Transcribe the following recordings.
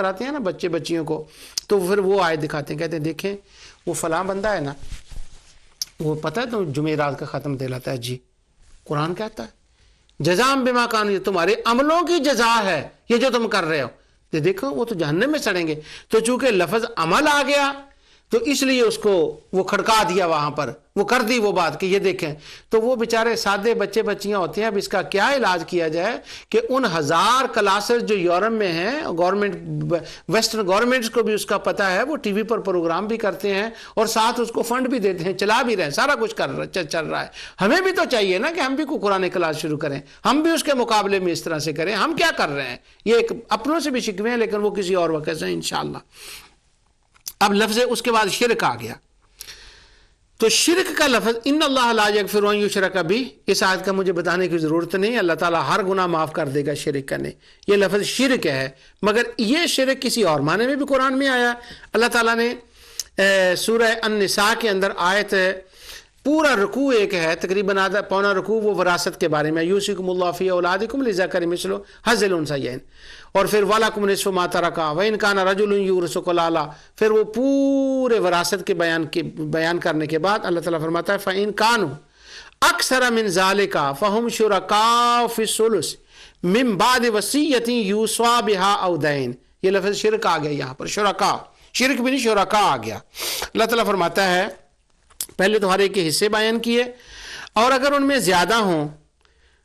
کراتے ہیں نا بچے بچیوں کو، تو پھر وہ آیت دکھاتے ہیں، کہتے ہیں دیکھیں وہ فلاں بندہ ہے نا، وہ پتہ ہے تو جمعرات کا ختم دلاتا ہے، جی قرآن کہتا ہے جزام بما کانوا، تمہارے عملوں کی جزا ہے یہ جو تم کر رہے ہو، تو دیکھو وہ تو جہنم میں سڑیں گے۔ تو چونکہ لفظ عمل آ گیا تو اس لیے اس کو وہ کھڑکا دیا، وہاں پر وہ کر دی وہ بات کہ یہ دیکھیں۔ تو وہ بیچارے سادے بچے بچیاں ہوتے ہیں، اب اس کا کیا علاج کیا جائے کہ ان 1000 کلاسز جو یورپ میں ہیں، گورنمنٹ ویسٹرن گورنمنٹس کو بھی اس کا پتہ ہے، وہ ٹی وی پر پروگرام بھی کرتے ہیں اور ساتھ اس کو فنڈ بھی دیتے ہیں، چلا بھی رہے ہیں، سارا کچھ چل رہا ہے۔ ہمیں بھی تو چاہیے نا کہ ہم بھی کوئی قرآن کلاس شروع کریں، ہم بھی اس کے مقابلے میں اس طرح سے کریں۔ ہم کیا کر رہے ہیں؟ یہ ایک اپنوں سے بھی شکوے ہیں، لیکن وہ کسی اور وقت سے انشاءاللہ۔ اب لفظ اس کے بعد شرک آ گیا، تو شرک کا لفظ ان اللہ لا یغفر ان یشرک بہ، اس آیت کا مجھے بتانے کی ضرورت نہیں، اللہ تعالیٰ ہر گناہ معاف کر دے گا شرک کرنے، یہ لفظ شرک ہے۔ مگر یہ شرک کسی اور معنی میں بھی قرآن میں آیا۔ اللہ تعالیٰ نے سورہ النساء کے اندر آیت پورا رکوع ایک ہے، تقریباً آدھا پونا رکوع وہ وراثت کے بارے میں، یوصیکم اللہ فی اولادکم للذکر مثل حظ الانثیین، اور پھر وَلَکُمْ نِصْفُ مَا تَرَکَ وَإِنْ كَانَ رَجُلٌ يُورِثُ كَلَالَةً، پھر وہ پورے وراثت کے بیان کرنے کے بعد اللہ تعالیٰ فرماتا ہے فَإِنْ كَانُوا أَكْثَرَ مِنْ ذَلِكَ فَهُمْ شُرَكَاءُ فِي الثُّلُثِ مِنْ بَعْدِ وَصِيَّةٍ يُوصَىٰ بِهَا أَوْ دَيْنٍ۔ یہ لفظ شرک آ گیا یہاں پر، شرکا، شرک بھی نہیں شرکا آ گیا۔ اللہ تعالیٰ فرماتا ہے پہلے تو ہر ایک کے حصے بیان کیے، اور اگر ان میں زیادہ ہوں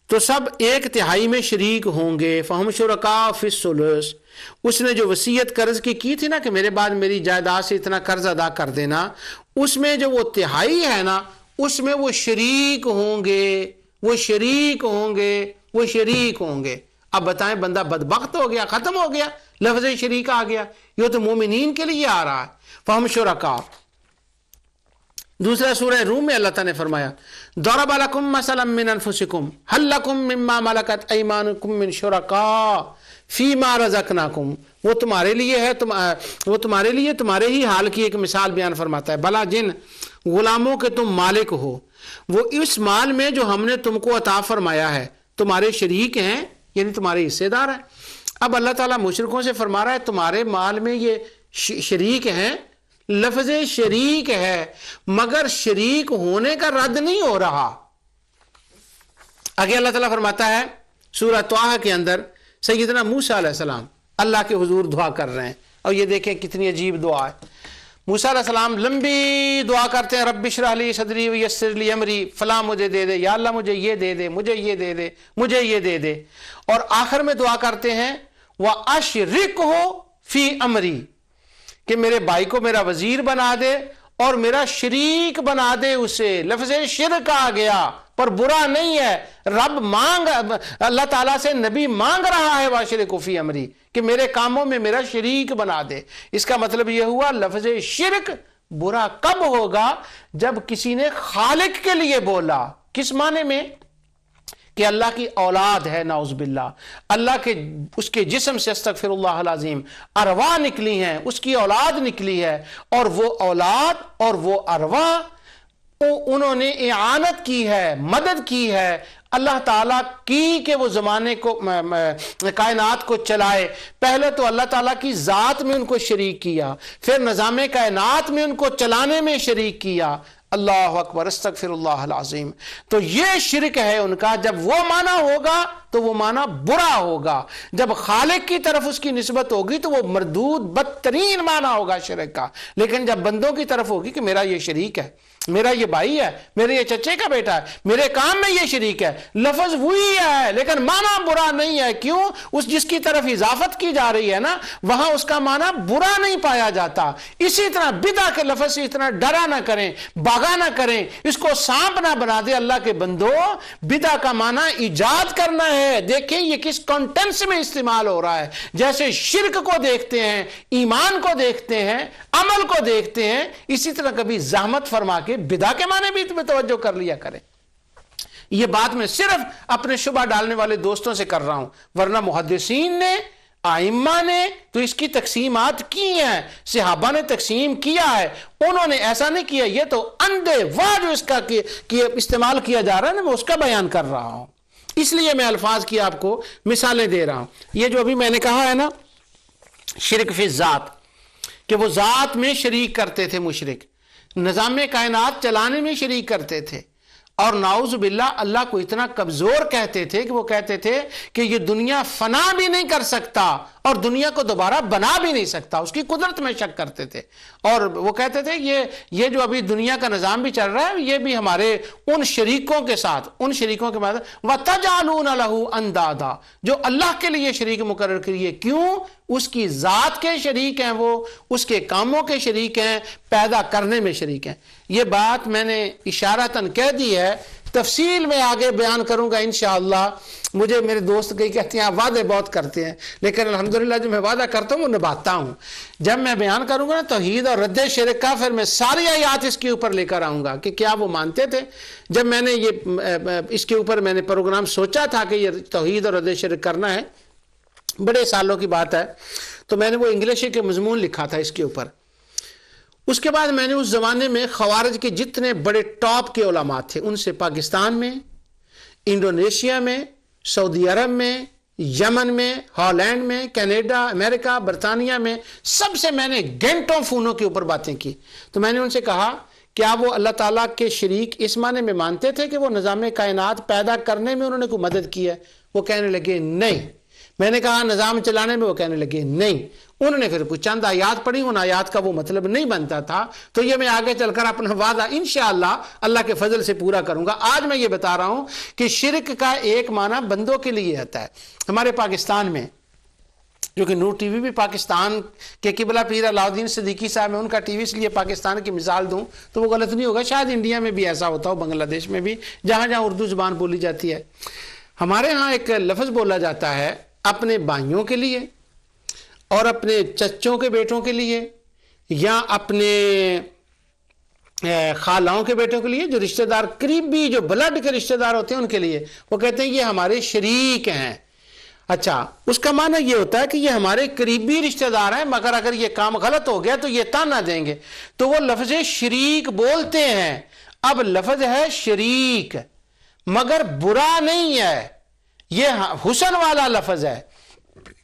تو سب 1/3 میں شریک ہوں گے۔ فہم شرکاء فی الثلث، اس نے جو وصیت قرض کی تھی نا کہ میرے بعد میری جائیداد سے اتنا قرض ادا کر دینا، اس میں جو وہ تہائی ہے نا، اس میں وہ شریک ہوں گے، وہ شریک ہوں گے، وہ شریک ہوں گے۔ اب بتائیں بندہ بدبخت ہو گیا، ختم ہو گیا، لفظ شریک آ گیا۔ یہ تو مومنین کے لیے آ رہا ہے، فہم شرکاء۔ دوسرا سورہ روم میں اللہ تعالیٰ نے فرمایا ضرب لکم مثلا من انفسکم هل لکم مما ملکت ایمانکم من شرکاء فیما رزقناکم، وہ تمہارے لیے ہے، وہ تمہارے لیے تمہارے ہی حال کی ایک مثال بیان فرماتا ہے، بھلا جن غلاموں کے تم مالک ہو، وہ اس مال میں جو ہم نے تم کو عطا فرمایا ہے تمہارے شریک ہیں، یعنی تمہارے حصے دار ہیں۔ اب اللہ تعالیٰ مشرکوں سے فرما رہا ہے تمہارے مال میں یہ شریک ہیں، لفظ شریک ہے، مگر شریک ہونے کا رد نہیں ہو رہا۔ آگے اللہ تعالیٰ فرماتا ہے سورہ طٰہٰ کے اندر، سیدنا موسیٰ علیہ السلام اللہ کے حضور دعا کر رہے ہیں، اور یہ دیکھیں کتنی عجیب دعا ہے۔ موسیٰ علیہ السلام لمبی دعا کرتے ہیں، رب اشرح لی صدری ویسر لی امری، فلاں مجھے دے دے، یا اللہ مجھے یہ دے دے، مجھے یہ دے دے، مجھے یہ دے دے، اور آخر میں دعا کرتے ہیں وَأَشْرِكْهُ فِي أَمْرِي، کہ میرے بھائی کو میرا وزیر بنا دے اور میرا شریک بنا دے اسے۔ لفظ شرک آ گیا، پر برا نہیں ہے، رب اللہ تعالیٰ سے نبی مانگ رہا ہے وَأَشْرِكْهُ فِي أَمْرِي، کہ میرے کاموں میں میرا شریک بنا دے۔ اس کا مطلب یہ ہوا لفظ شرک برا کب ہوگا؟ جب کسی نے خالق کے لیے بولا، کس معنی میں؟ کہ اللہ کی اولاد ہے، نعوذ باللہ، اللہ کے اس کے جسم سے استغفر اللہ العظیم ارواح نکلی ہیں، اس کی اولاد نکلی ہے، اور وہ اولاد اور وہ ارواح انہوں نے اعانت کی ہے، مدد کی ہے اللہ تعالیٰ کی کہ وہ زمانے کو کائنات کو چلائے۔ پہلے تو اللہ تعالیٰ کی ذات میں ان کو شریک کیا، پھر نظام کائنات میں ان کو چلانے میں شریک کیا۔ اللہ اکبر، استغفر اللہ العظیم۔ تو یہ شرک ہے ان کا۔ جب وہ معنی ہوگا تو وہ معنی برا ہوگا، جب خالق کی طرف اس کی نسبت ہوگی تو وہ مردود بدترین معنی ہوگا شرک کا۔ لیکن جب بندوں کی طرف ہوگی کہ میرا یہ شریک ہے، میرا یہ بھائی ہے، میرے یہ چچے کا بیٹا ہے، میرے کام میں یہ شریک ہے، لفظ وہی ہے لیکن معنی برا نہیں ہے۔ کیوں؟ اس جس کی طرف اضافت کی جا رہی ہے نا، وہاں اس کا معنی برا نہیں پایا جاتا۔ اسی طرح بدعہ کے لفظ سے اتنا ڈرا نہ کریں، باغا نہ کریں، اس کو سانپ نہ بنا دے۔ اللہ کے بندو، بدعہ کا معنی ایجاد کرنا ہے۔ دیکھیں یہ کس کانٹینس میں استعمال ہو رہا ہے۔ جیسے شرک کو دیکھتے ہیں، ایمان کو دیکھتے ہیں، عمل کو دیکھتے ہیں، اسی طرح کبھی زحمت فرما کے بدعہ کے معنی بھی توجہ کر لیا کریں۔ یہ بات میں صرف اپنے شبہ ڈالنے والے دوستوں سے کر رہا ہوں، ورنہ محدثین نے، ائمہ نے تو اس کی تقسیمات کی ہیں، صحابہ نے تقسیم کیا ہے، انہوں نے ایسا نہیں کیا۔ یہ تو اندھے واہ جو اس کا استعمال کیا جا رہا ہے نا، میں اس کا بیان کر رہا ہوں، اس لیے میں الفاظ کی آپ کو مثالیں دے رہا ہوں۔ یہ جو ابھی میں نے کہا ہے نا شرک فی الذات، کہ وہ ذات میں شریک کرتے تھے مشرک، نظام کائنات چلانے میں شریک کرتے تھے، اور نعوذ باللہ اللہ کو اتنا کمزور کہتے تھے کہ وہ کہتے تھے کہ یہ دنیا فنا بھی نہیں کر سکتا اور دنیا کو دوبارہ بنا بھی نہیں سکتا، اس کی قدرت میں شک کرتے تھے، اور وہ کہتے تھے یہ جو ابھی دنیا کا نظام بھی چل رہا ہے یہ بھی ہمارے ان شریکوں کے ساتھ، ان شریکوں کے بعد وَتَجْعَلُونَ لَهُ أَنْدَادًا، جو اللہ کے لیے شریک مقرر کریے، کیوں؟ اس کی ذات کے شریک ہیں، وہ اس کے کاموں کے شریک ہیں، پیدا کرنے میں شریک ہیں۔ یہ بات میں نے اشارتاً کہہ دی ہے، تفصیل میں آگے بیان کروں گا انشاءاللہ۔ مجھے میرے دوست کئی کہتے ہیں آپ وعدے بہت کرتے ہیں، لیکن الحمدللہ جو میں وعدہ کرتا ہوں وہ نبھاتا ہوں۔ جب میں بیان کروں گا نا توحید اور رد شرک کا، پھر میں ساری آیات اس کے اوپر لے کر آؤں گا کہ کیا وہ مانتے تھے۔ جب میں نے اس کے اوپر میں نے پروگرام سوچا تھا کہ یہ توحید اور رد شرک کرنا ہے، بڑے سالوں کی بات ہے، تو میں نے وہ انگلش کے مضمون لکھا تھا اس کے اوپر۔ اس کے بعد میں نے اس زمانے میں خوارج کے جتنے بڑے ٹاپ کے علماء تھے ان سے پاکستان میں، انڈونیشیا میں، سعودی عرب میں، یمن میں، ہالینڈ میں، کینیڈا، امریکہ، برطانیہ میں، سب سے میں نے گھنٹوں فونوں کے اوپر باتیں کی۔ تو میں نے ان سے کہا کیا وہ اللہ تعالیٰ کے شریک اس معنی میں مانتے تھے کہ وہ نظام کائنات پیدا کرنے میں انہوں نے کوئی مدد کی ہے؟ وہ کہنے لگے نہیں۔ میں نے کہا نظام چلانے میں؟ وہ کہنے لگے نہیں۔ انہوں نے پھر کچھ چند آیات پڑھی، ان آیات کا وہ مطلب نہیں بنتا تھا، تو یہ میں آگے چل کر اپنا وعدہ انشاءاللہ اللہ کے فضل سے پورا کروں گا۔ آج میں یہ بتا رہا ہوں کہ شرک کا ایک معنی بندوں کے لیے آتا ہے۔ ہمارے پاکستان میں جو کہ نور ٹی وی بھی پاکستان کے قبلہ پیر علاؤدین صدیقی صاحب ہیں، ان کا ٹی وی، اس لیے پاکستان کی مثال دوں تو وہ غلط نہیں ہوگا، شاید انڈیا میں بھی ایسا ہوتا ہو، بنگلہ دیش میں بھی، جہاں جہاں اردو زبان بولی جاتی ہے۔ ہمارے ہاں ایک لفظ بولا جاتا ہے اپنے بھائیوں کے لیے اور اپنے چچوں کے بیٹوں کے لیے یا اپنے خالاؤں کے بیٹوں کے لیے، جو رشتہ دار قریبی، جو بلڈ کے رشتہ دار ہوتے ہیں ان کے لیے، وہ کہتے ہیں یہ ہمارے شریک ہیں۔ اچھا، اس کا معنی یہ ہوتا ہے کہ یہ ہمارے قریبی رشتہ دار ہیں، مگر اگر یہ کام غلط ہو گیا تو یہ تانا دیں گے، تو وہ لفظ شریک بولتے ہیں۔ اب لفظ ہے شریک، مگر برا نہیں ہے، یہ حسن والا لفظ ہے۔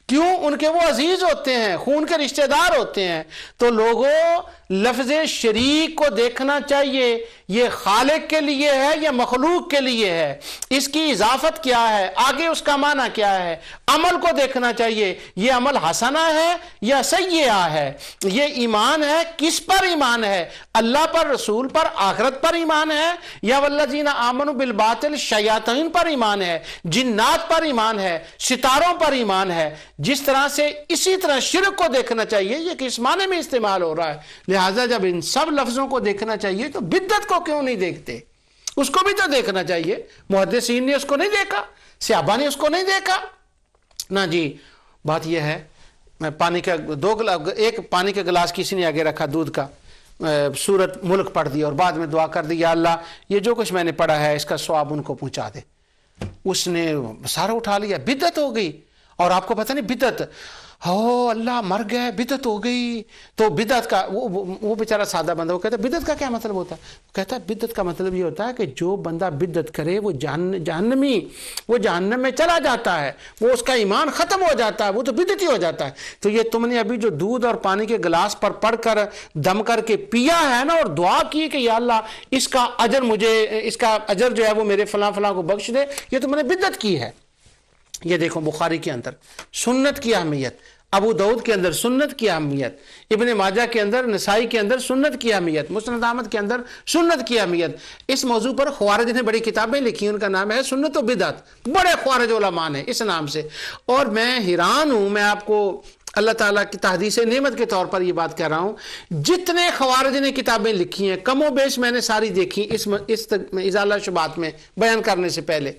کیوں؟ ان کے وہ عزیز ہوتے ہیں، خون کے رشتہ دار ہوتے ہیں۔ تو لوگوں، لفظ شریک کو دیکھنا چاہیے یہ خالق کے لیے ہے یا مخلوق کے لیے ہے، اس کی اضافت کیا ہے، آگے اس کا معنی کیا ہے۔ عمل کو دیکھنا چاہیے یہ عمل حسنہ ہے یا سیئہ ہے، یہ ایمان ہے، کس پر ایمان ہے، اللہ پر، رسول پر، آخرت پر ایمان ہے، یا والذین آمنوا بالباطل، شیاطین پر ایمان ہے، جنات پر ایمان ہے، ستاروں پر ایمان ہے۔ جس طرح سے اسی طرح شرک کو دیکھنا چاہیے یہ کس معنی میں استعمال ہو رہا ہے۔ لہٰذا جب ان سب لفظوں کو دیکھنا چاہیے تو بدعت کو کیوں نہیں دیکھتے؟ اس کو بھی تو دیکھنا چاہیے۔ محدثین نے اس کو نہیں دیکھا، صحابہ نے اس کو نہیں دیکھا نا جی۔ بات یہ ہے، میں پانی کا ایک پانی کا گلاس کسی نے آگے رکھا دودھ کا، سورت ملک پڑھ دی اور بعد میں دعا کر دی یا اللہ یہ جو کچھ میں نے پڑھا ہے اس کا ثواب ان کو پہنچا دے۔ اس نے سارا اٹھا لیا، بدعت ہو گئی۔ اور آپ کو پتہ نہیں بدعت، ہو اللہ مر گئے، بدعت ہو گئی۔ تو بدعت کا وہ بیچارہ سادہ بندہ، وہ کہتا ہے بدعت کا کیا مطلب ہوتا ہے؟ وہ کہتا ہے بدعت کا مطلب یہ ہوتا ہے کہ جو بندہ بدعت کرے وہ جہنمی، وہ جہنم میں چلا جاتا ہے، وہ اس کا ایمان ختم ہو جاتا ہے، وہ تو بدعتی ہو جاتا ہے۔ تو یہ تم نے ابھی جو دودھ اور پانی کے گلاس پر پڑھ کر دم کر کے پیا ہے نا، اور دعا کی کہ یا اللہ اس کا اجر مجھے، اس کا اجر جو ہے وہ میرے فلاں فلاں کو بخش دے، یہ تم نے بدعت کی ہے۔ یہ دیکھو بخاری کے اندر سنت کی اہمیت، ابو داؤد کے اندر سنت کی اہمیت، ابن ماجہ کے اندر، نسائی کے اندر سنت کی اہمیت، مسند احمد کے اندر سنت کی اہمیت۔ اس موضوع پر خوارج نے بڑی کتابیں لکھی، ان کا نام ہے سنت و بدعت، بڑے خوارج علماء ہیں اس نام سے۔ اور میں حیران ہوں، میں آپ کو اللہ تعالیٰ کی تحدیث نعمت کے طور پر یہ بات کہہ رہا ہوں، جتنے خوارج نے کتابیں لکھی ہیں کم و بیش میں نے ساری دیکھی اس ازالہ شبہات میں بیان کرنے سے پہلے،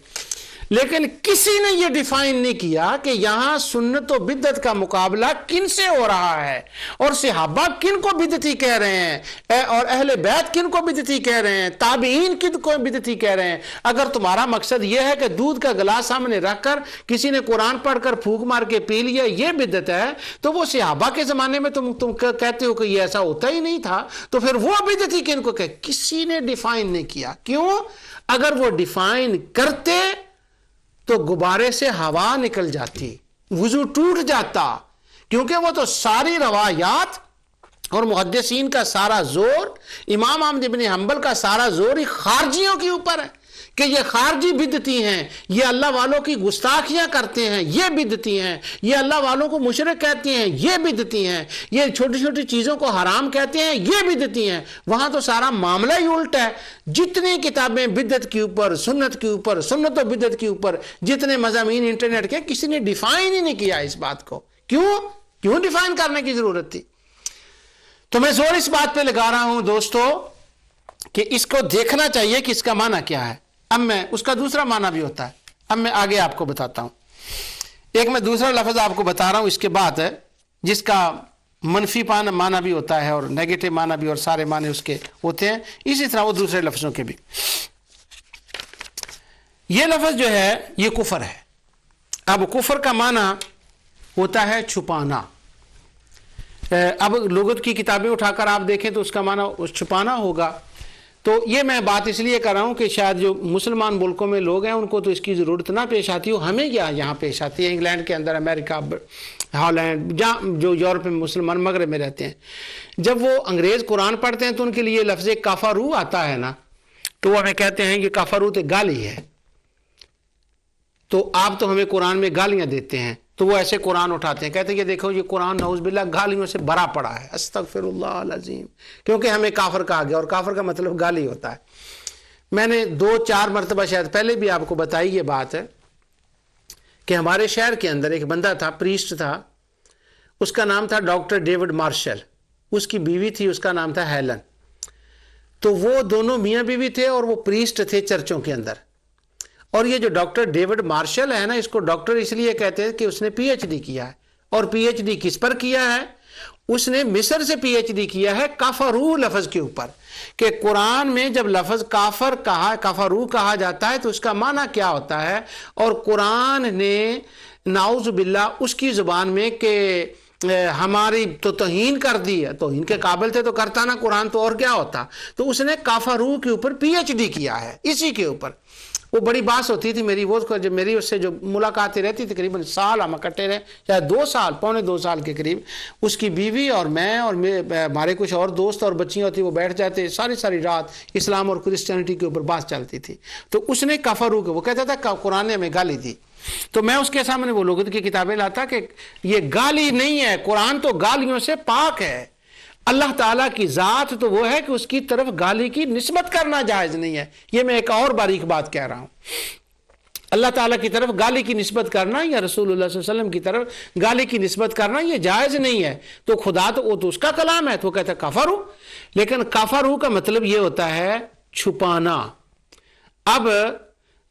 لیکن کسی نے یہ ڈیفائن نہیں کیا کہ یہاں سنت و بدعت کا مقابلہ کن سے ہو رہا ہے، اور صحابہ کن کو بدعتی کہہ رہے ہیں، اور اہل بیت کن کو بدعتی کہہ رہے ہیں، تابعین کن کو بدعتی کہہ رہے ہیں۔ اگر تمہارا مقصد یہ ہے کہ دودھ کا گلاس سامنے رکھ کر کسی نے قرآن پڑھ کر پھونک مار کے پی لیا یہ بدعت ہے، تو وہ صحابہ کے زمانے میں تم کہتے ہو کہ یہ ایسا ہوتا ہی نہیں تھا، تو پھر وہ بدعتی کن کو کہ کسی نے ڈیفائن نہیں کیا۔ کیوں؟ اگر وہ ڈیفائن کرتے تو غبارے سے ہوا نکل جاتی، وضو ٹوٹ جاتا، کیونکہ وہ تو ساری روایات اور محدثین کا سارا زور، امام احمد بن حنبل کا سارا زور ہی خارجیوں کے اوپر ہے کہ یہ خارجی بدعتی ہیں، یہ اللہ والوں کی گستاخیاں کرتے ہیں، یہ بدعتی ہیں، یہ اللہ والوں کو مشرک کہتے ہیں، یہ بدعتی ہیں، یہ چھوٹی چھوٹی چیزوں کو حرام کہتے ہیں، یہ بدعتی ہیں۔ وہاں تو سارا معاملہ ہی الٹا ہے۔ جتنی کتابیں بدعت کے اوپر، سنت کے اوپر، سنت و بدعت کے اوپر، جتنے مضامین انٹرنیٹ کے، کسی نے ڈیفائن ہی نہیں کیا اس بات کو۔ کیوں ڈیفائن کرنے کی ضرورت تھی؟ تو میں زور اس بات پہ لگا رہا ہوں دوستو کہ اس کو دیکھنا چاہیے کہ اس کا معنی کیا ہے۔ اب میں اس کا دوسرا معنی بھی ہوتا ہے، اب میں آگے آپ کو بتاتا ہوں۔ ایک میں دوسرا لفظ آپ کو بتا رہا ہوں اس کے بعد ہے، جس کا منفی معنی بھی ہوتا ہے اور نیگیٹو معنی بھی، اور سارے معنی اس کے ہوتے ہیں، اسی طرح وہ دوسرے لفظوں کے بھی۔ یہ لفظ جو ہے یہ کفر ہے۔ اب کفر کا معنی ہوتا ہے چھپانا۔ اب لغت کی کتابیں اٹھا کر آپ دیکھیں تو اس کا معنی چھپانا ہوگا۔ تو یہ میں بات اس لیے کر رہا ہوں کہ شاید جو مسلمان ملکوں میں لوگ ہیں ان کو تو اس کی ضرورت نہ پیش آتی ہو، ہمیں کیا یہاں پیش آتی ہے، انگلینڈ کے اندر، امریکہ، ہالینڈ، جہاں جو یورپ میں مسلمان مغرب میں رہتے ہیں، جب وہ انگریز قرآن پڑھتے ہیں تو ان کے لیے لفظ کافرو آتا ہے نا، تو وہ ہمیں کہتے ہیں کہ کافرو تو گالی ہے، تو آپ تو ہمیں قرآن میں گالیاں دیتے ہیں، تو وہ ایسے قرآن اٹھاتے ہیں، کہتے ہیں کہ دیکھو یہ قرآن نعوذ باللہ گالیوں سے بھرا پڑا ہے، استغفر اللہ العظیم، کیونکہ ہمیں کافر کہا گیا، اور کافر کا مطلب گالی ہوتا ہے۔ میں نے 2-4 مرتبہ شاید پہلے بھی آپ کو بتائی یہ بات ہے کہ ہمارے شہر کے اندر ایک بندہ تھا، پریسٹ تھا، اس کا نام تھا ڈاکٹر ڈیوڈ مارشل، اس کی بیوی تھی، اس کا نام تھا ہیلن۔ تو وہ دونوں میاں بیوی تھے اور وہ پریسٹ تھے چرچوں کے اندر۔ اور یہ جو ڈاکٹر ڈیوڈ مارشل ہے نا، اس کو ڈاکٹر اس لیے کہتے ہیں کہ اس نے پی ایچ ڈی کیا ہے، اور پی ایچ ڈی کس پر کیا ہے؟ اس نے مصر سے پی ایچ ڈی کیا ہے کافرو لفظ کے اوپر، کہ قرآن میں جب لفظ کافرو کہا جاتا ہے تو اس کا معنی کیا ہوتا ہے، اور قرآن نے نعوذ باللہ اس کی زبان میں کہ ہماری تو توہین کر دی ہے، توہین کے قابل تھے تو کرتا نا قرآن، تو اور کیا ہوتا؟ تو اس نے کافرو کے اوپر پی ایچ ڈی کیا ہے، اسی کے اوپر۔ وہ بڑی باس ہوتی تھی میری، وہ جب میری اس سے جو ملاقاتیں رہتی تقریباً سال ہم اکٹھے رہے، شاید 2 سال، پونے 2 سال کے قریب، اس کی بیوی اور میں اور ہمارے کچھ اور دوست اور بچیاں ہوتی، وہ بیٹھ جاتے ساری رات، اسلام اور کرسچینٹی کے اوپر بات چلتی تھی۔ تو اس نے کفر وہ کہتا تھا قرآن نے ہمیں گالی دی، تو میں اس کے سامنے وہ لغت کی کتابیں لاتا کہ یہ گالی نہیں ہے، قرآن تو گالیوں سے پاک ہے، اللہ تعالیٰ کی ذات تو وہ ہے کہ اس کی طرف گالی کی نسبت کرنا جائز نہیں ہے۔ یہ میں ایک اور باریک بات کہہ رہا ہوں، اللہ تعالیٰ کی طرف گالی کی نسبت کرنا یا رسول اللہ صلی اللہ علیہ وسلم کی طرف گالی کی نسبت کرنا یہ جائز نہیں ہے۔ تو خدا تو وہ تو اس کا کلام ہے، تو وہ کہتا ہے کافر ہوں، لیکن کافر ہوں کا مطلب یہ ہوتا ہے چھپانا۔ اب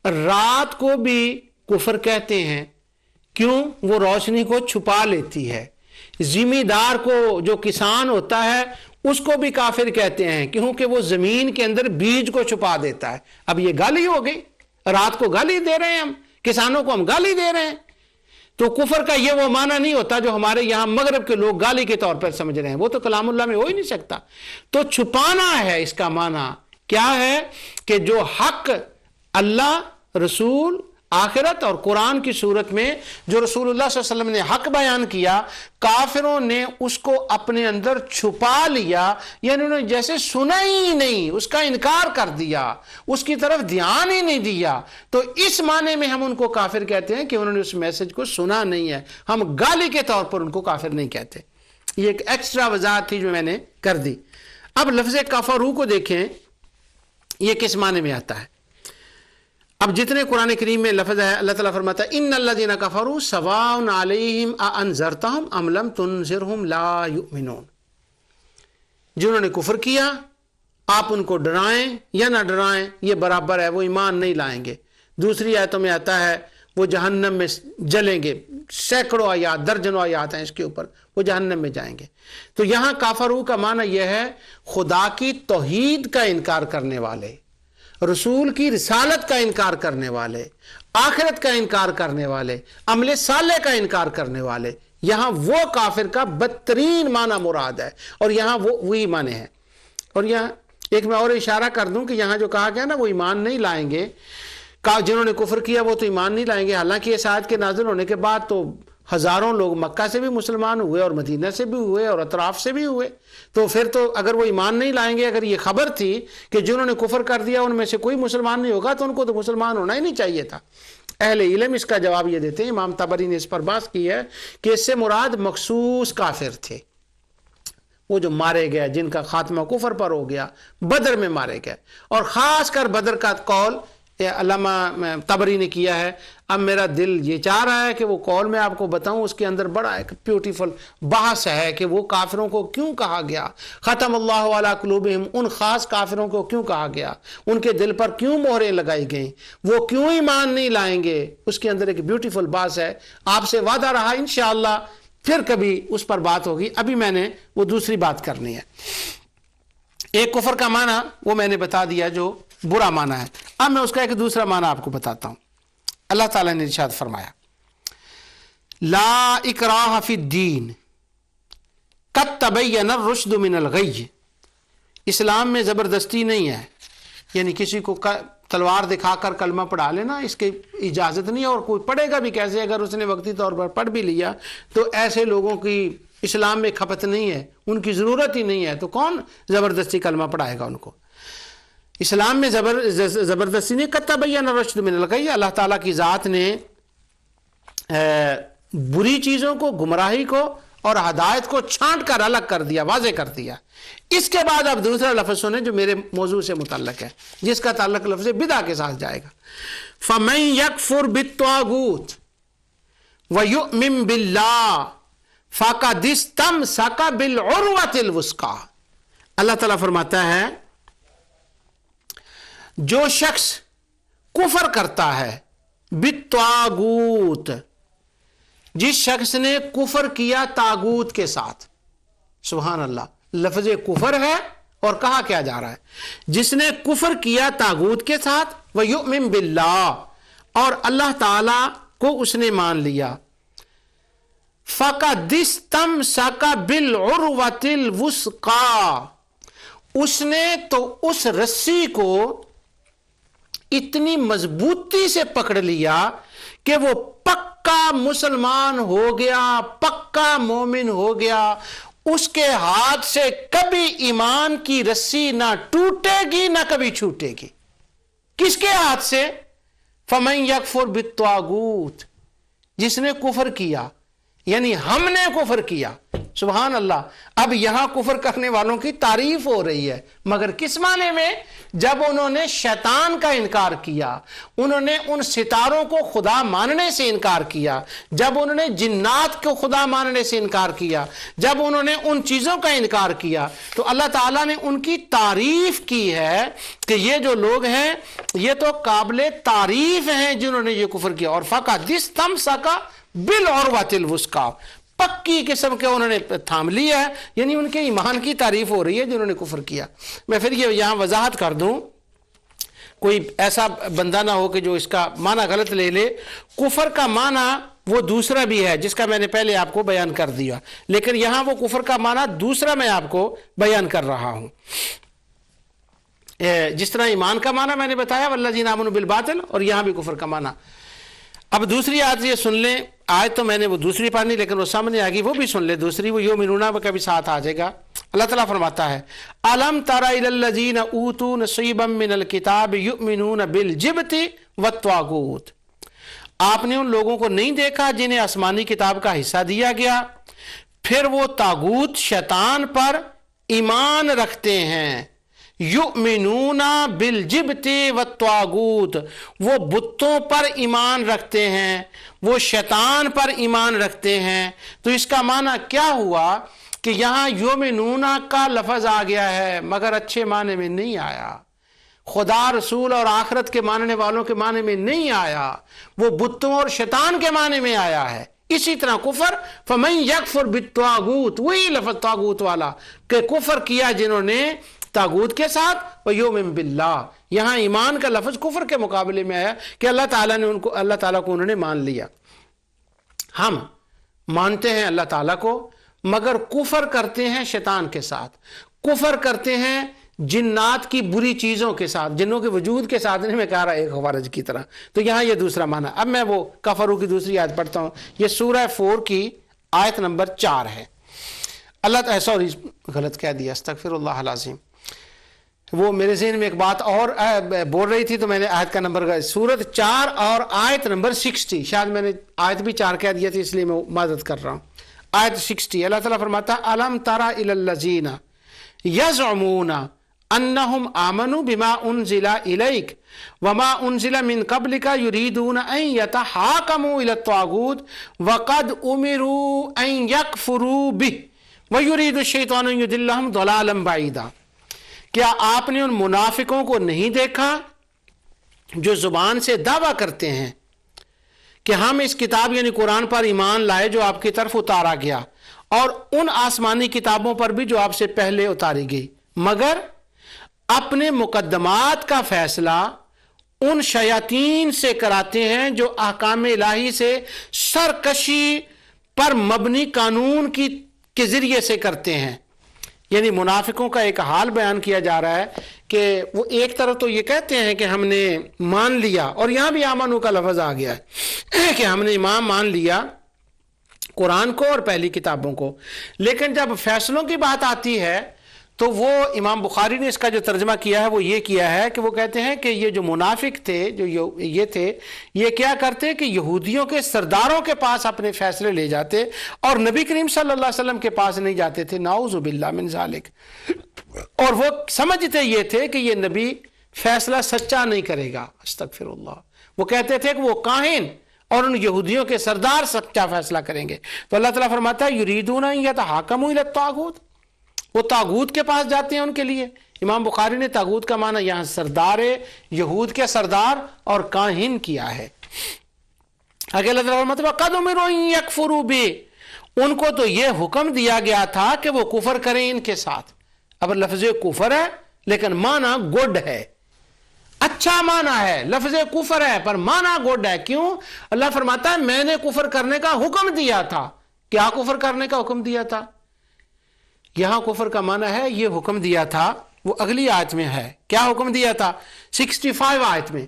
رات کو بھی کفر کہتے ہیں، کیوں؟ وہ روشنی کو چھپا لیتی ہے۔ ذمہ دار کو، جو کسان ہوتا ہے، اس کو بھی کافر کہتے ہیں، کیونکہ وہ زمین کے اندر بیج کو چھپا دیتا ہے۔ اب یہ گالی ہو گئی، رات کو گالی دے رہے ہیں ہم، کسانوں کو ہم گالی دے رہے ہیں۔ تو کفر کا یہ وہ معنی نہیں ہوتا جو ہمارے یہاں مغرب کے لوگ گالی کے طور پر سمجھ رہے ہیں، وہ تو کلام اللہ میں ہو ہی نہیں سکتا۔ تو چھپانا ہے اس کا معنی۔ کیا ہے؟ کہ جو حق اللہ، رسول، آخرت اور قرآن کی صورت میں جو رسول اللہ صلی اللہ علیہ وسلم نے حق بیان کیا، کافروں نے اس کو اپنے اندر چھپا لیا، یعنی انہوں نے جیسے سنا ہی نہیں، اس کا انکار کر دیا، اس کی طرف دھیان ہی نہیں دیا۔ تو اس معنی میں ہم ان کو کافر کہتے ہیں کہ انہوں نے اس میسج کو سنا نہیں ہے، ہم گالی کے طور پر ان کو کافر نہیں کہتے۔ یہ ایک ایکسٹرا وضاحت تھی جو میں نے کر دی۔ اب لفظ کفروا کو دیکھیں، یہ کس معنی میں آتا ہے؟ اب جتنے قرآن کریم میں لفظ ہے، اللہ تعالیٰ فرماتا ہے ان الذین کفروا سواء علیہم اانذرتہم ام لم تنذرہم لا یؤمنون۔ جنہوں نے کفر کیا، آپ ان کو ڈرائیں یا نہ ڈرائیں، یہ برابر ہے، وہ ایمان نہیں لائیں گے۔ دوسری آیتوں میں آتا ہے وہ جہنم میں جلیں گے، سینکڑوں آیات، درجنوں آیات ہیں اس کے اوپر، وہ جہنم میں جائیں گے۔ تو یہاں کافروا کا معنی یہ ہے خدا کی توحید کا انکار کرنے والے، رسول کی رسالت کا انکار کرنے والے، آخرت کا انکار کرنے والے، عمل صالح کا انکار کرنے والے۔ یہاں وہ کافر کا بدترین معنی مراد ہے، اور یہاں وہی معنی ہے۔ اور یہاں ایک میں اور اشارہ کر دوں کہ یہاں جو کہا گیا نا وہ ایمان نہیں لائیں گے، جنہوں نے کفر کیا وہ تو ایمان نہیں لائیں گے، حالانکہ اس آیت کے نازل ہونے کے بعد تو ہزاروں لوگ مکہ سے بھی مسلمان ہوئے اور مدینہ سے بھی ہوئے اور اطراف سے بھی ہوئے. تو پھر تو اگر وہ ایمان نہیں لائیں گے, اگر یہ خبر تھی کہ جنہوں نے کفر کر دیا ان میں سے کوئی مسلمان نہیں ہوگا, تو ان کو تو مسلمان ہونا ہی نہیں چاہیے تھا. اہل علم اس کا جواب یہ دیتے ہیں, امام طبری نے اس پر بحث کی ہے کہ اس سے مراد مخصوص کافر تھے, وہ جو مارے گئے, جن کا خاتمہ کفر پر ہو گیا, بدر میں مارے گئے. اور خاص کر بدر کا قول علامہ طبری نے کیا ہے. اب میرا دل یہ چاہ رہا ہے کہ وہ قول میں آپ کو بتاؤں, اس کے اندر بڑا ایک بیوٹیفل بحث ہے کہ وہ کافروں کو کیوں کہا گیا, ختم اللہ علی قلوبہم, ان خاص کافروں کو کیوں کہا گیا, ان کے دل پر کیوں مہریں لگائی گئیں, وہ کیوں ایمان نہیں لائیں گے. اس کے اندر ایک بیوٹیفل بحث ہے. آپ سے وعدہ رہا انشاءاللہ پھر کبھی اس پر بات ہوگی. ابھی میں نے وہ دوسری بات کرنی ہے. ایک کفر کا معنی وہ میں نے بتا دیا جو برا معنی ہے. اب میں اس کا ایک دوسرا معنی آپ کو بتاتا ہوں. اللہ تعالیٰ نے ارشاد فرمایا لا اکراہ فی الدین قد تبین الرشد من الغی. اسلام میں زبردستی نہیں ہے, یعنی کسی کو تلوار دکھا کر کلمہ پڑھا لینا, اس کی اجازت نہیں ہے. اور کوئی پڑھے گا بھی کیسے؟ اگر اس نے وقتی طور پر پڑھ بھی لیا تو ایسے لوگوں کی اسلام میں کھپت نہیں ہے, ان کی ضرورت ہی نہیں ہے, تو کون زبردستی کلمہ پڑھائے گا ان کو؟ اسلام میں زبردستی نہیں. قد تبین الرشد من الغی, اللہ تعالیٰ کی ذات نے بری چیزوں کو, گمراہی کو اور ہدایت کو چھانٹ کر الگ کر دیا, واضح کر دیا. اس کے بعد اب دوسرا لفظ سنیں جو میرے موضوع سے متعلق ہے, جس کا تعلق لفظ بدعہ کے ساتھ جائے گا. فَمَن يَكْفُرْ بِالطَّاغُوتِ وَيُؤْمِن بِاللَّهِ فَقَدِ اسْتَمْسَكَ بِالْعُرْوَةِ الْوُثْقَىٰ. اللہ تعالیٰ فرماتا ہے جو شخص کفر کرتا ہے بالطاغوت, جس شخص نے کفر کیا تاغوت کے ساتھ, سبحان اللہ, لفظ کفر ہے اور کہا کیا جا رہا ہے, جس نے کفر کیا تاغوت کے ساتھ, وَيُؤْمِن بِاللَّهِ, اور اللہ تعالی کو اس نے مان لیا, فَقَدِ اسْتَمْسَكَ بِالْعُرْوَةِ الْوُثْقَىٰ, اس نے تو اس رسی کو اتنی مضبوطی سے پکڑ لیا کہ وہ پکا مسلمان ہو گیا, پکا مومن ہو گیا. اس کے ہاتھ سے کبھی ایمان کی رسی نہ ٹوٹے گی نہ کبھی چھوٹے گی. کس کے ہاتھ سے؟ فَمَن يَكْفُرْ بِالطَّاغُوتِ, جس نے کفر کیا, یعنی ہم نے کفر کیا. سبحان اللہ. اب یہاں کفر کرنے والوں کی تعریف ہو رہی ہے, مگر کس معنی میں؟ جب انہوں نے شیطان کا انکار کیا, انہوں نے ان ستاروں کو خدا ماننے سے انکار کیا, جب انہوں نے جنات کو خدا ماننے سے انکار کیا, جب انہوں نے ان چیزوں کا انکار کیا, تو اللہ تعالیٰ نے ان کی تعریف کی ہے کہ یہ جو لوگ ہیں یہ تو قابل تعریف ہیں جنہوں نے یہ کفر کیا. اور فَقَدِ اسْتَمْسَكَ بِالْعُرْوَةِ الْوُثْقَىٰ, پکی قسم کے انہوں نے تھام لیا ہے, یعنی ان کے ایمان کی تعریف ہو رہی ہے جنہوں نے کفر کیا. میں پھر یہ یہاں وضاحت کر دوں, کوئی ایسا بندہ نہ ہو کہ جو اس کا معنی غلط لے لے. کفر کا معنی وہ دوسرا بھی ہے جس کا میں نے پہلے آپ کو بیان کر دیا, لیکن یہاں وہ کفر کا معنی دوسرا میں آپ کو بیان کر رہا ہوں. جس طرح ایمان کا معنی میں نے بتایا والذین آمنوا بالباطل, اور یہاں بھی کفر کا معنی. اب دوسری آیت یہ سن لیں, آیت تو میں نے وہ دوسری پڑھنی لیکن وہ سامنے آ گئی, وہ بھی سن لیں دوسری, وہ یؤمنون کا بھی ساتھ آ جائے گا. اللہ تعالیٰ فرماتا ہے الم تر الی الذین اوتوا نصیبا من الکتاب یؤمنون بالجبت والطاغوت, آپ نے ان لوگوں کو نہیں دیکھا جنہیں آسمانی کتاب کا حصہ دیا گیا, پھر وہ طاغوت شیطان پر ایمان رکھتے ہیں. یؤمنون بالجبت والطاغوت, وہ بتوں پر ایمان رکھتے ہیں, وہ شیطان پر ایمان رکھتے ہیں. تو اس کا معنی کیا ہوا کہ یہاں یؤمنون کا لفظ آ گیا ہے مگر اچھے معنی میں نہیں آیا, خدا رسول اور آخرت کے ماننے والوں کے معنی میں نہیں آیا, وہ بتوں اور شیطان کے معنی میں آیا ہے. اسی طرح کفر فَمَن يَكْفُرْ بِالطَّاغُوتِ, وہی لفظ طاغوت والا کہ کفر کیا جنہوں نے طاغوت کے ساتھ, وَيُؤْمِن بِاللَّهِ, یہاں ایمان کا لفظ کفر کے مقابلے میں آیا کہ اللہ تعالیٰ نے ان کو, اللہ تعالیٰ کو انہوں نے مان لیا. ہم مانتے ہیں اللہ تعالیٰ کو مگر کفر کرتے ہیں شیطان کے ساتھ, کفر کرتے ہیں جنات کی بری چیزوں کے ساتھ، جنوں کے وجود کے ساتھ نہیں، میں کہہ رہا ایک خوارج کی طرح. تو یہاں یہ دوسرا معنی. اب میں وہ کفروا کی دوسری آیت پڑھتا ہوں. یہ سورہ 4 کی آیت نمبر 4 ہے. اللہ سوری غلط کہہ دیا، استغفر اللہ العظیم. وہ میرے ذہن میں ایک بات اور بول رہی تھی تو میں نے آیت کا نمبر، سورت 4 اور آیت نمبر 60، شاید میں نے آیت بھی 4 کہہ دیا تھی اس لیے میں معذرت کر رہا ہوں. آیت 60 اللہ تعالیٰ فرماتا ہے الم تری الی الذین یزعمون انہم آمنوا بما انزل الیک وما انزل من قبلک یریدون ان یتحاکموا الی الطاغوت وقد امروا ان یکفروا بہ ویرید الشیطان ان یضلهم ضلالا بعیدا. کیا آپ نے ان منافقوں کو نہیں دیکھا جو زبان سے دعویٰ کرتے ہیں کہ ہم اس کتاب یعنی قرآن پر ایمان لائے جو آپ کی طرف اتارا گیا، اور ان آسمانی کتابوں پر بھی جو آپ سے پہلے اتاری گئی، مگر اپنے مقدمات کا فیصلہ ان شیاطین سے کراتے ہیں جو احکام الہی سے سرکشی پر مبنی قانون کے ذریعے سے کرتے ہیں. یعنی منافقوں کا ایک حال بیان کیا جا رہا ہے کہ وہ ایک طرف تو یہ کہتے ہیں کہ ہم نے مان لیا، اور یہاں بھی آمنو کا لفظ آ گیا ہے کہ ہم نے ایمان مان لیا قرآن کو اور پہلی کتابوں کو، لیکن جب فیصلوں کی بات آتی ہے تو وہ امام بخاری نے اس کا جو ترجمہ کیا ہے وہ یہ کیا ہے کہ وہ کہتے ہیں کہ یہ جو منافق تھے، جو یہ تھے، یہ کیا کرتے کہ یہودیوں کے سرداروں کے پاس اپنے فیصلے لے جاتے اور نبی کریم صلی اللہ علیہ وسلم کے پاس نہیں جاتے تھے، نعوذ باللہ من ذالک. اور وہ سمجھتے یہ تھے کہ یہ نبی فیصلہ سچا نہیں کرے گا، استغفر اللہ. وہ کہتے تھے کہ وہ کاہن اور ان یہودیوں کے سردار سچا فیصلہ کریں گے. تو اللہ تعالیٰ فرماتا ہے یریدون ان یتحاکموا الی الطاغوت، وہ طاغوت کے پاس جاتے ہیں ان کے لیے. امام بخاری نے طاغوت کا معنی یہاں سردار یہود کے سردار اور کاہن کیا ہے. آگے اللہ تعالیٰ فرماتا ہے قد امروا ان یکفروا بہ، ان کو تو یہ حکم دیا گیا تھا کہ وہ کفر کریں ان کے ساتھ. اب لفظ کفر ہے لیکن معنی گڈ ہے، اچھا معنی ہے. لفظ کفر ہے پر معنی گڈ ہے. کیوں؟ اللہ فرماتا ہے میں نے کفر کرنے کا حکم دیا تھا. کیا کفر کرنے کا حکم دیا تھا؟ یہاں کفر کا معنی ہے یہ حکم دیا تھا، وہ اگلی آیت میں ہے. کیا حکم دیا تھا؟ 65 آیت میں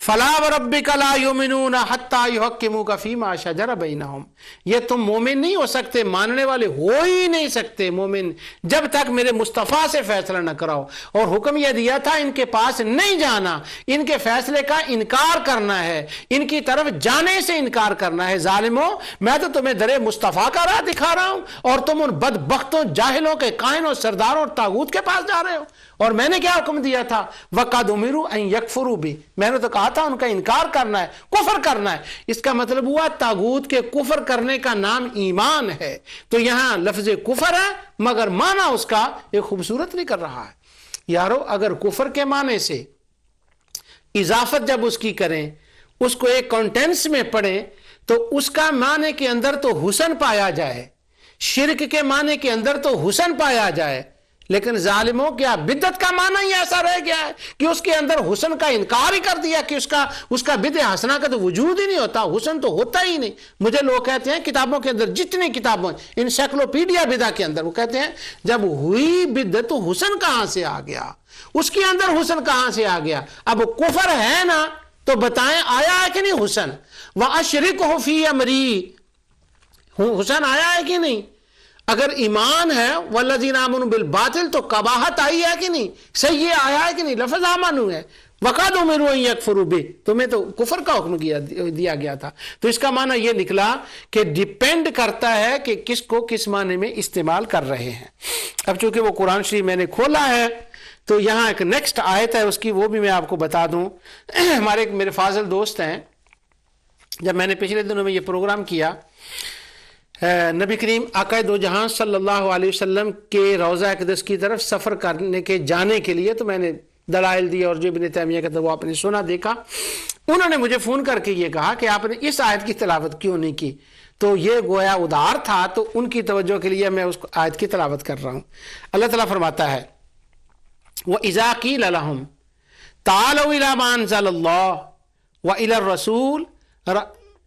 فلا وربک لا یؤمنون حتی یحکموک فیما شجر بینہم. یہ تم مومن نہیں ہو سکتے، ماننے والے ہو ہی نہیں سکتے مومن جب تک میرے مصطفیٰ سے فیصلہ نہ کراؤ. اور حکم یہ دیا تھا ان کے پاس نہیں جانا، ان کے فیصلے کا انکار کرنا ہے، ان کی طرف جانے سے انکار کرنا ہے. ظالموں، میں تو تمہیں در مصطفیٰ کا راہ دکھا رہا ہوں اور تم ان بدبختوں جاہلوں کے کائنوں سرداروں اور طاغوت کے پاس جا رہے ہو. اور میں نے کیا حکم دیا تھا؟ وَقَدْ أُمِرُوا أَن يَكْفُرُوا بِهِ، میں نے تو کہا تھا ان کا انکار کرنا ہے، کفر کرنا ہے. اس کا مطلب ہوا طاغوت کے کفر کرنے کا نام ایمان ہے. تو یہاں لفظ کفر ہے مگر معنی اس کا ایک خوبصورت نہیں کر رہا ہے. یارو اگر کفر کے معنی سے اضافت جب اس کی کریں، اس کو ایک کانٹینس میں پڑھیں تو اس کا معنی کے اندر تو حسن پایا جائے، شرک کے معنی کے اندر تو حسن پایا جائے. لیکن ظالموں کیا بدعت کا معنی ہی ایسا رہ گیا ہے کہ اس کے اندر حسن کا انکار ہی کر دیا کہ اس کا بدع حسنہ کا تو وجود ہی نہیں ہوتا، حسن تو ہوتا ہی نہیں. مجھے لوگ کہتے ہیں کتابوں کے اندر جتنی کتابوں انسائکلوپیڈیا بدع کے اندر وہ کہتے ہیں جب ہوئی بدعت تو حسن کہاں سے آ گیا، اس کے اندر حسن کہاں سے آ گیا. اب کفر ہے نا تو بتائیں آیا ہے کہ نہیں حسن؟ وَأَشْرِكْهُ فِي أَمْرِي، حسن آیا ہے کہ نہیں؟ اگر ایمان ہے والذین آمنوا بالباطل تو قباحت آئی ہے کہ نہیں؟ صحیح آیا ہے کہ نہیں؟ لفظ آمنو ہے. وَقَدْ أُمِرُوا أَن يَكْفُرُوا بِهِ، تمہیں تو کفر کا حکم دیا گیا تھا. تو اس کا معنی یہ نکلا کہ ڈیپینڈ کرتا ہے کہ کس کو کس معنی میں استعمال کر رہے ہیں. اب چونکہ وہ قرآن شریف میں نے کھولا ہے تو یہاں ایک نیکسٹ آیت ہے اس کی، وہ بھی میں آپ کو بتا دوں. ہمارے میرے فاضل دوست ہیں، جب میں نے پچھلے دنوں میں یہ پروگرام کیا نبی کریم آقا دو جہاں صلی اللہ علیہ وسلم کے روضہ اقدس کی طرف سفر کرنے کے جانے کے لیے، تو میں نے دلائل دی اور جو ابن تیمیہ کا تھا وہ آپ نے سنا دیکھا. انہوں نے مجھے فون کر کے یہ کہا کہ آپ نے اس آیت کی تلاوت کیوں نہیں کی؟ تو یہ گویا ادھار تھا، تو ان کی توجہ کے لیے میں اس آیت کی تلاوت کر رہا ہوں. اللہ تعالیٰ فرماتا ہے وَإِذَا قِيلَ لَهُمْ تَعَالَوْا إِلَىٰ مَا أَنزَلَ اللَّهُ وَإِلَى الرَّسُولِ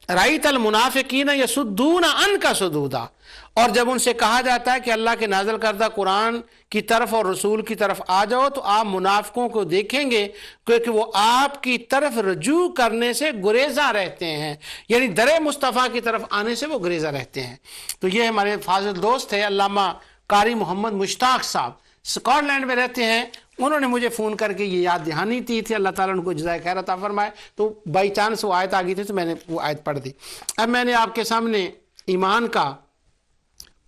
رأیت المنافقین یصدون عنک صدودا، اور جب ان سے کہا جاتا ہے کہ اللہ کے نازل کردہ قرآن کی طرف اور رسول کی طرف آ جاؤ، تو آپ منافقوں کو دیکھیں گے کیونکہ وہ آپ کی طرف رجوع کرنے سے گریزاں رہتے ہیں، یعنی در مصطفیٰ کی طرف آنے سے وہ گریزاں رہتے ہیں۔ تو یہ ہمارے فاضل دوست ہے علامہ قاری محمد مشتاق صاحب، اسکاٹ لینڈ میں رہتے ہیں، انہوں نے مجھے فون کر کے یہ یاد دہانی دی تھی، اللہ تعالیٰ ان کو جزائے خیر عطا فرمائے، تو بائی چانس وہ آیت آ گئی تھی تو میں نے وہ آیت پڑھ دی۔ اب میں نے آپ کے سامنے ایمان کا،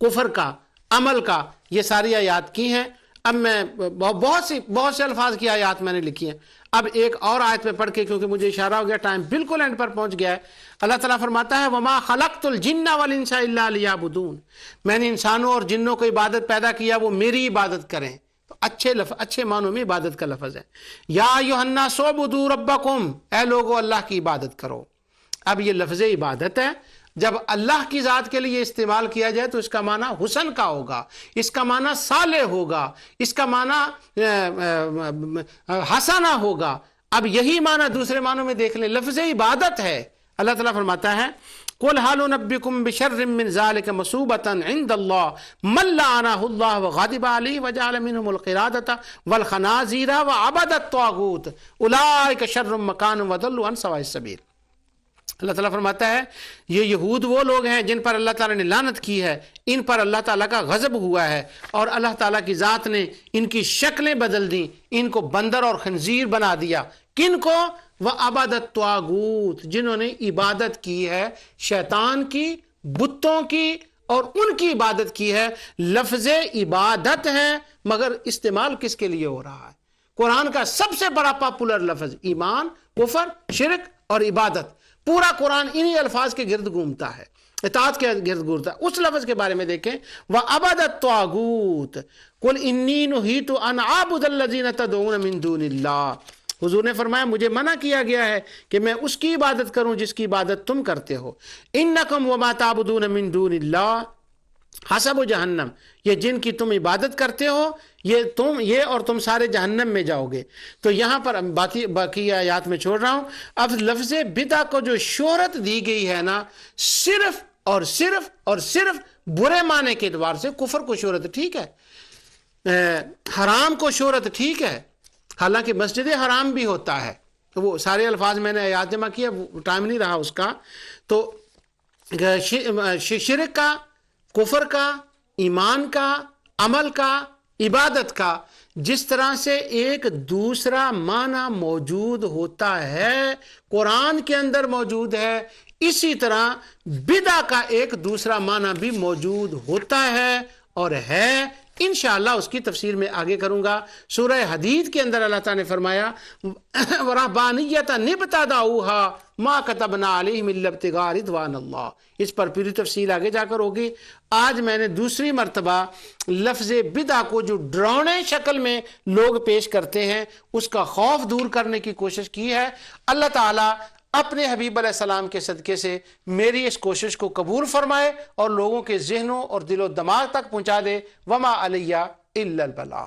کفر کا، عمل کا یہ ساری آیات کی ہیں۔ اب میں بہت سے الفاظ کی آیات میں نے لکھی ہیں۔ اب ایک اور آیت میں پڑھ کے، کیونکہ مجھے اشارہ ہو گیا ٹائم بالکل اینڈ پر پہنچ گیا ہے، اللہ تعالیٰ فرماتا ہے وَمَا خَلَقْتُ الْجِنَّ وَالْإِنسَ إِلَّا لِيَعْبُدُونَ، میں نے انسانوں اور جنوں کو عبادت پیدا کیا وہ میری عبادت کریں۔ تو اچھے معنوں میں عبادت کا لفظ ہے۔ یا ایھا الناس اعبدوا ربکم، اے لوگو اللہ کی عبادت کرو۔ اب یہ لفظ عبادت ہے، جب اللہ کی ذات کے لیے استعمال کیا جائے تو اس کا معنی حسن کا ہوگا، اس کا معنی صالح ہوگا، اس کا معنی حسنہ ہوگا۔ اب یہی معنی دوسرے معنوں میں دیکھ لیں، لفظ عبادت ہے۔ اللہ تعالیٰ فرماتا ہے قُلْ هَلْ نُنَبِّئُكُم بِشَرٍّ مِّن ذَلِكَ مَثُوبَةً عِندَ اللَّهِ مَن لَّعَنَهُ اللَّهُ وَغَضِبَ عَلَيْهِ وَجَعَلَ مِنْهُمُ الْقِرَادَةَ وَالْخَنَازِيرَ وَعَبَدَ الطَّاغُوتَ أُولَٰئِكَ شَرٌّ مَّكَانًا وَضَلُّوا عَن سَوَاءِ السَّبِيلِ۔ اللہ تعالیٰ فرماتا ہے یہ یہود وہ لوگ ہیں جن پر اللہ تعالیٰ نے لعنت کی ہے، ان پر اللہ تعالیٰ کا غضب ہوا ہے، اور اللہ تعالیٰ کی ذات نے ان کی شکلیں بدل دیں، ان کو بندر اور خنزیر بنا دیا۔ کن کو؟ وَعَبَدَ الطَّاغُوتَ، جنہوں نے عبادت کی ہے شیطان کی، بتوں کی، اور ان کی عبادت کی ہے۔ لفظ عبادت ہے مگر استعمال کس کے لیے ہو رہا ہے؟ قرآن کا سب سے بڑا پاپولر لفظ ایمان، کفر، شرک اور عبادت، پورا قرآن انہی الفاظ کے گرد گھومتا ہے، اطاعت کے گرد گھومتا ہے۔ اس لفظ کے بارے میں دیکھیں وَعَبَدَ الطَّاغُوتَ قُلْ إِنِّي نُهِیتُ أَنْ أَعْبُدَ الَّذِينَ تَدْعُونَ مِن دُونِ اللَّهِ، حضور نے فرمایا مجھے منع کیا گیا ہے کہ میں اس کی عبادت کروں جس کی عبادت تم کرتے ہو۔ إِنَّكُمْ وَمَا تَعْبُدُونَ مِن دُونِ اللَّهِ حَسَبُ جہنم، یہ جن کی تم عبادت کرتے ہو یہ اور تم سارے جہنم میں جاؤ گے۔ تو یہاں پر باقی آیات میں چھوڑ رہا ہوں۔ اب لفظ بدعہ کو جو شہرت دی گئی ہے نا، صرف اور صرف اور صرف برے معنی کے اعتبار سے، کفر کو شہرت ٹھیک ہے، حرام کو شہرت ٹھیک ہے، حالانکہ مسجد حرام بھی ہوتا ہے، تو وہ سارے الفاظ میں نے آیات جمع کیا، ٹائم نہیں رہا اس کا۔ تو شرک کا، کفر کا، ایمان کا، عمل کا، عبادت کا جس طرح سے ایک دوسرا معنی موجود ہوتا ہے قرآن کے اندر موجود ہے، اسی طرح بدعہ کا ایک دوسرا معنی بھی موجود ہوتا ہے اور ہے۔ انشاءاللہ اس کی تفسیر میں آگے کروں گا۔ سورہ حدید کے اندر اللہ تعالیٰ نے فرمایا وَرَهْبَانِيَّةً ابْتَدَعُوهَا مَا كَتَبْنَا عَلَيْهِمْ إِلَّا ابْتِغَاءَ رِضْوَانِ اللَّهِ، اس پر پوری تفصیل آگے جا کر ہوگی۔ آج میں نے دوسری مرتبہ لفظ بدعہ کو جو ڈراؤنے شکل میں لوگ پیش کرتے ہیں اس کا خوف دور کرنے کی کوشش کی ہے۔ اللہ تعالیٰ اپنے حبیب علیہ السلام کے صدقے سے میری اس کوشش کو قبول فرمائے اور لوگوں کے ذہنوں اور دل و دماغ تک پہنچا دے۔ وما علیہ الا البلاغ۔